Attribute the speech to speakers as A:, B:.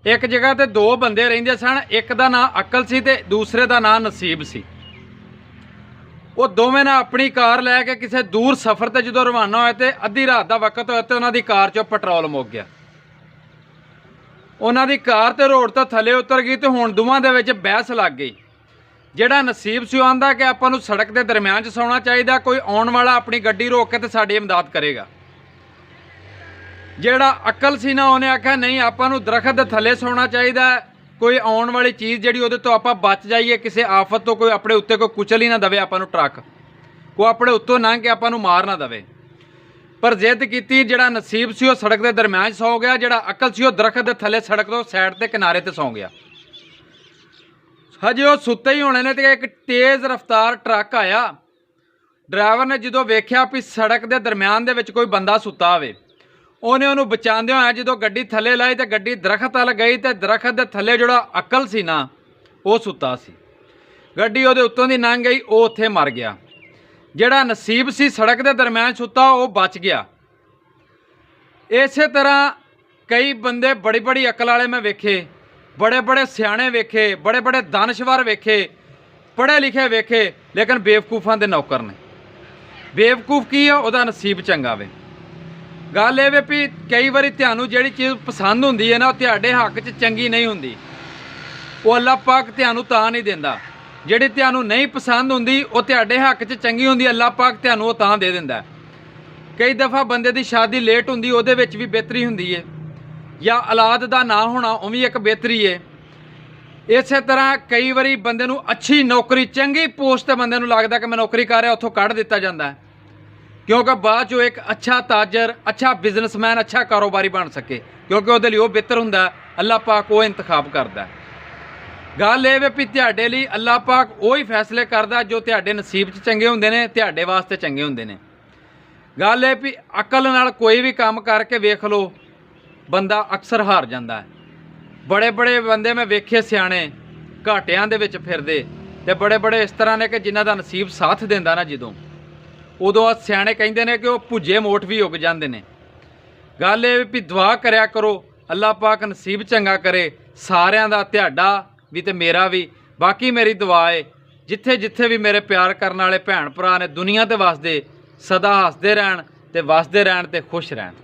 A: एक जगह ते दो बंदे रहिंदे सन, एक दा नाम अकल सी ते दूसरे दा नाम नसीब सी। वो दोवें ने अपनी कार लैके किसी दूर सफ़र ते जो रवाना होए तो अद्धी रात का वक्त होया तो उन्होंने कार चो पेट्रोल मुक गया। उन्होंने कार तो रोड तो थले उतर गई तो हुण दोवां दे विच बहस लग गई। जिहड़ा नसीब सी आंदा कि आपां नूं सड़क के दरम्यान च सौना चाहिए, कोई आउण वाला अपनी गड्डी रोक के तो साडी इमदाद करेगा। जिहड़ा अकल सी ना उन्हें आख्या नहीं, आपां नूं दरखत दे थले सौना चाहिए, कोई आउण वाली चीज़ जिहड़ी उहदे तो आपां बच जाइए, किसी आफत तो कोई अपने उत्ते कोई कुचल ही ना दवे, आपां नूं ट्रक कोई अपने उत्तों लंघ के आपां नूं मार ना दवे। पर जिद की जिहड़ा नसीब सी वो सड़क के दरम्यान सौ गया, जिहड़ा अकल सी वो दरखत के थले सड़क तो साइड ते किनारे ते सौ गया। हजे वो सुत्ते ही होने ने तो एक तेज़ रफ्तार ट्रक आया। ड्राइवर ने जो वेख्या भी सड़क के दरम्यान दे विच कोई बंदा सुता होवे, उन्हें उन्होंने बचाते हुए जो गड्डी थले लाई तो गड्डी दरखत वाल गई तो दरखत के थले जो अकल सी ना वो सुता सी, गड्डी वो उत्तों की लंघ गई, वो उत्थे मर गया। जिहड़ा नसीब सी सड़क के दरम्यान सुता वो बच गया। इस तरह कई बंदे बड़ी बड़ी अकल वाले मैं वेखे, बड़े बड़े सियाणे वेखे, बड़े बड़े दानशवर वेखे, पढ़े लिखे वेखे, लेकिन बेवकूफां दे नौकर ने। बेवकूफ की है, वह नसीब चंगा वे। गल ये भी कई बार तुहानूं जिहड़ी चीज़ पसंद हुंदी है ना तुहाडे हक च चंगी नहीं हुंदी, वो अल्लाह पाक तुहानूं तां नहीं दिंदा। जिहड़ी तुहानूं नहीं पसंद हुंदी वो तुहाडे हक च चंगी हुंदी, अल्लाह पाक तुहानूं वो तां दे दिंदा। कई दफ़ा बंदे दी शादी लेट हुंदी, उहदे विच भी बेहतरी हुंदी है, या औलाद दा ना होना वो भी एक बेहतरी है। इस तरह कई बार बंदे नूं अच्छी नौकरी चंगी पोस्ट ते बंदे नूं लगदा कि मैं नौकरी कर रहा, उत्थों कढ़ दिता जाता है, क्योंकि बाद चो एक अच्छा ताजर, अच्छा बिजनेसमैन, अच्छा कारोबारी बन सके, क्योंकि वो लिए बेहतर हुंदा, अल्लाह पाक वो इंतखाब करता। गल ये भी तुहाडे लई अल्लाह पाक वही फैसले करता जो तुहाडे नसीब च चंगे हुंदे ने, तुहाडे वास्ते चंगे हुंदे ने। गल ये भी अकल नाल कोई भी काम करके वेख लो, बंदा अक्सर हार जाता है। बड़े बड़े बंदे मैं वेखे सियाणे घाटियां दे विच फिरदे, ते बड़े बड़े इस तरह ने कि जिन्हां दा नसीब साथ दिंदा ना जदों, उदों सियाणे कहिंदे ने कि वो भुजे मोठ भी उग जांदे ने। गल ये भी दुआ करया करो, अल्लाह पाक नसीब चंगा करे सारियां दा, तुहाडा भी ते मेरा भी। बाकी मेरी दुआ है जिथे जिथे भी मेरे प्यार करने वाले भैन भरा ने दुनिया ते वसदे, सदा हसदे रहन ते वसदे रहन ते खुश रहन।